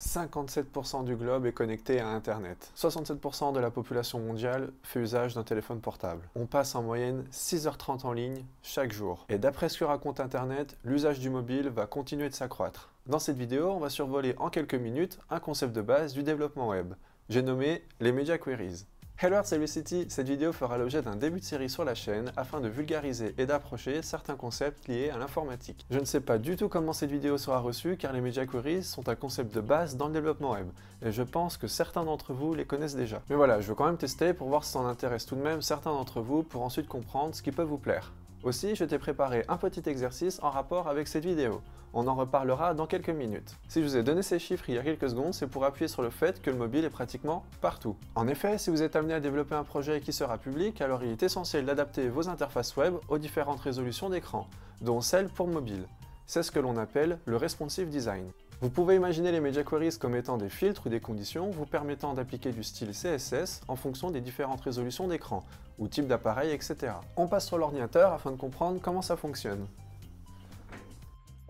57% du globe est connecté à Internet. 67% de la population mondiale fait usage d'un téléphone portable. On passe en moyenne 6h30 en ligne chaque jour. Et d'après ce que raconte Internet, l'usage du mobile va continuer de s'accroître. Dans cette vidéo, on va survoler en quelques minutes un concept de base du développement web. J'ai nommé les Media Queries. Hello City, cette vidéo fera l'objet d'un début de série sur la chaîne afin de vulgariser et d'approcher certains concepts liés à l'informatique. Je ne sais pas du tout comment cette vidéo sera reçue car les Media Queries sont un concept de base dans le développement web et je pense que certains d'entre vous les connaissent déjà. Mais voilà, je veux quand même tester pour voir si ça en intéresse tout de même certains d'entre vous pour ensuite comprendre ce qui peut vous plaire. Aussi, je t'ai préparé un petit exercice en rapport avec cette vidéo. On en reparlera dans quelques minutes. Si je vous ai donné ces chiffres il y a quelques secondes, c'est pour appuyer sur le fait que le mobile est pratiquement partout. En effet, si vous êtes amené à développer un projet qui sera public, alors il est essentiel d'adapter vos interfaces web aux différentes résolutions d'écran, dont celle pour mobile. C'est ce que l'on appelle le responsive design. Vous pouvez imaginer les Media Queries comme étant des filtres ou des conditions vous permettant d'appliquer du style CSS en fonction des différentes résolutions d'écran, ou type d'appareil, etc. On passe sur l'ordinateur afin de comprendre comment ça fonctionne.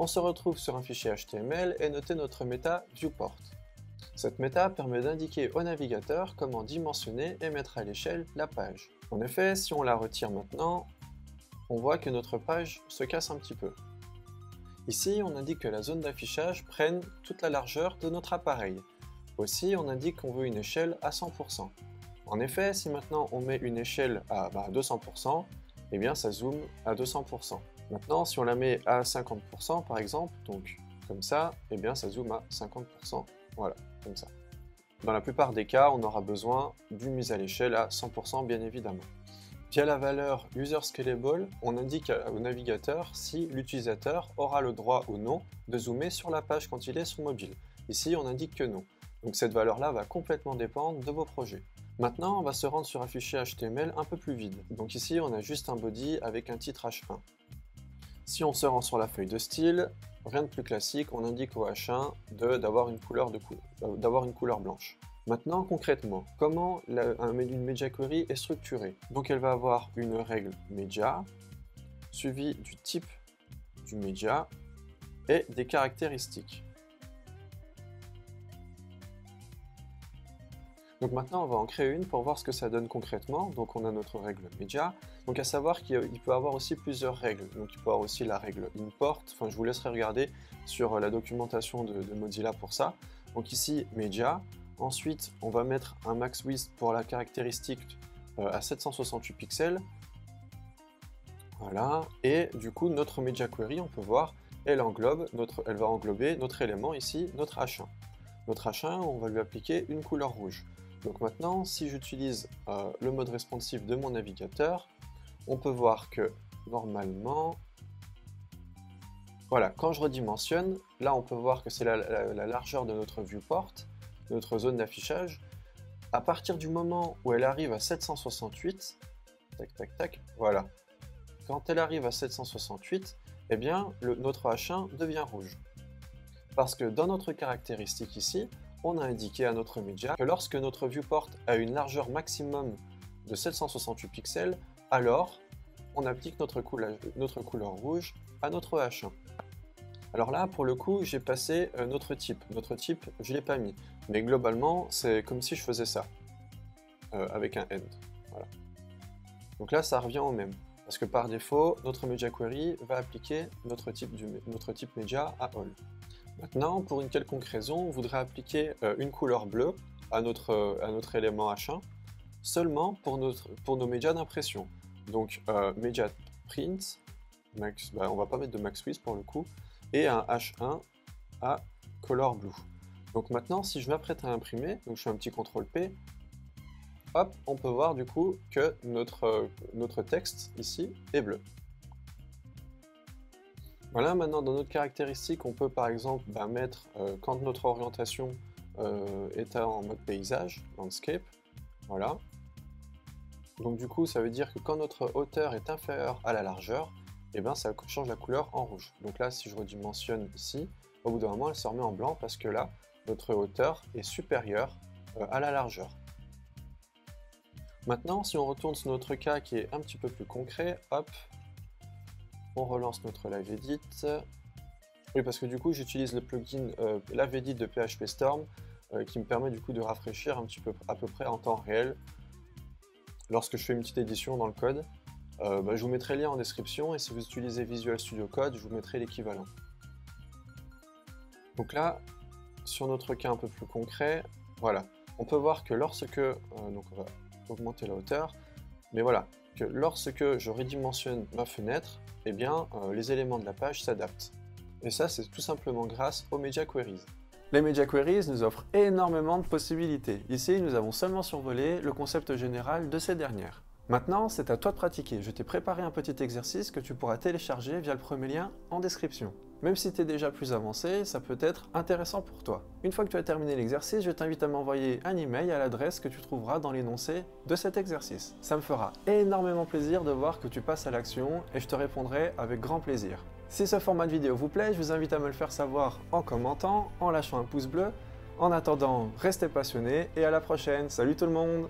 On se retrouve sur un fichier HTML et notez notre méta viewport. Cette méta permet d'indiquer au navigateur comment dimensionner et mettre à l'échelle la page. En effet, si on la retire maintenant, on voit que notre page se casse un petit peu. Ici, on indique que la zone d'affichage prenne toute la largeur de notre appareil. Aussi, on indique qu'on veut une échelle à 100%. En effet, si maintenant on met une échelle à 200%, eh bien ça zoome à 200%. Maintenant, si on la met à 50% par exemple, donc comme ça, eh bien ça zoome à 50%. Voilà, comme ça. Dans la plupart des cas, on aura besoin d'une mise à l'échelle à 100% bien évidemment. Via la valeur user_scalable, on indique au navigateur si l'utilisateur aura le droit ou non de zoomer sur la page quand il est sur mobile. Ici, on indique que non. Donc cette valeur-là va complètement dépendre de vos projets. Maintenant, on va se rendre sur un fichier HTML un peu plus vide. Donc ici, on a juste un body avec un titre H1. Si on se rend sur la feuille de style, rien de plus classique, on indique au H1 d'avoir une couleur blanche. Maintenant, concrètement, comment une Media Query est structurée? Donc elle va avoir une règle Media, suivie du type du média et des caractéristiques. Donc maintenant, on va en créer une pour voir ce que ça donne concrètement. Donc on a notre règle Media. Donc à savoir qu'il peut avoir aussi plusieurs règles. Donc il peut avoir aussi la règle import. Enfin, je vous laisserai regarder sur la documentation de Mozilla pour ça. Donc ici, Media. Ensuite, on va mettre un max width pour la caractéristique à 768 pixels. Voilà. Et du coup, notre Media Query, on peut voir, elle va englober notre élément ici, notre H1. Notre H1, on va lui appliquer une couleur rouge. Donc maintenant, si j'utilise le mode responsive de mon navigateur, on peut voir que normalement, voilà, quand je redimensionne, là on peut voir que c'est la largeur de notre viewport, notre zone d'affichage. À partir du moment où elle arrive à 768, tac tac tac, voilà. Quand elle arrive à 768, eh bien notre H1 devient rouge. Parce que dans notre caractéristique ici, on a indiqué à notre média que lorsque notre viewport a une largeur maximum de 768 pixels, alors on applique notre couleur rouge à notre H1. Alors là, pour le coup, j'ai passé notre type. Notre type, je ne l'ai pas mis. Mais globalement, c'est comme si je faisais ça, avec un end. Voilà. Donc là, ça revient au même. Parce que par défaut, notre Media Query va appliquer notre type Media à All. Maintenant, pour une quelconque raison, on voudrait appliquer une couleur bleue à notre élément H1 seulement pour nos médias d'impression. Donc, Media Print, on va pas mettre de max width pour le coup, et un H1 à Color Blue. Donc maintenant, si je m'apprête à imprimer, donc je fais un petit CTRL P, hop, on peut voir du coup que notre texte ici est bleu. Voilà, maintenant dans notre caractéristique, on peut par exemple mettre quand notre orientation est en mode paysage, landscape, voilà. Donc du coup, ça veut dire que quand notre hauteur est inférieure à la largeur, eh bien ça change la couleur en rouge. Donc là, si je redimensionne ici, au bout d'un moment, elle se remet en blanc parce que là, notre hauteur est supérieure à la largeur. Maintenant, si on retourne sur notre cas qui est un petit peu plus concret, hop, on relance notre live edit, Oui, parce que du coup, j'utilise le plugin LaveEdit de PHP Storm qui me permet du coup de rafraîchir un petit peu à peu près en temps réel lorsque je fais une petite édition dans le code. Je vous mettrai le lien en description et si vous utilisez Visual Studio Code, je vous mettrai l'équivalent. Donc là, sur notre cas un peu plus concret, voilà, on peut voir que lorsque, donc on va augmenter la hauteur, mais voilà, que lorsque je redimensionne ma fenêtre, eh bien les éléments de la page s'adaptent. Et ça, c'est tout simplement grâce aux Media Queries. Les Media Queries nous offrent énormément de possibilités. Ici, nous avons seulement survolé le concept général de ces dernières. Maintenant, c'est à toi de pratiquer. Je t'ai préparé un petit exercice que tu pourras télécharger via le premier lien en description. Même si tu es déjà plus avancé, ça peut être intéressant pour toi. Une fois que tu as terminé l'exercice, je t'invite à m'envoyer un email à l'adresse que tu trouveras dans l'énoncé de cet exercice. Ça me fera énormément plaisir de voir que tu passes à l'action et je te répondrai avec grand plaisir. Si ce format de vidéo vous plaît, je vous invite à me le faire savoir en commentant, en lâchant un pouce bleu. En attendant, restez passionnés et à la prochaine. Salut tout le monde!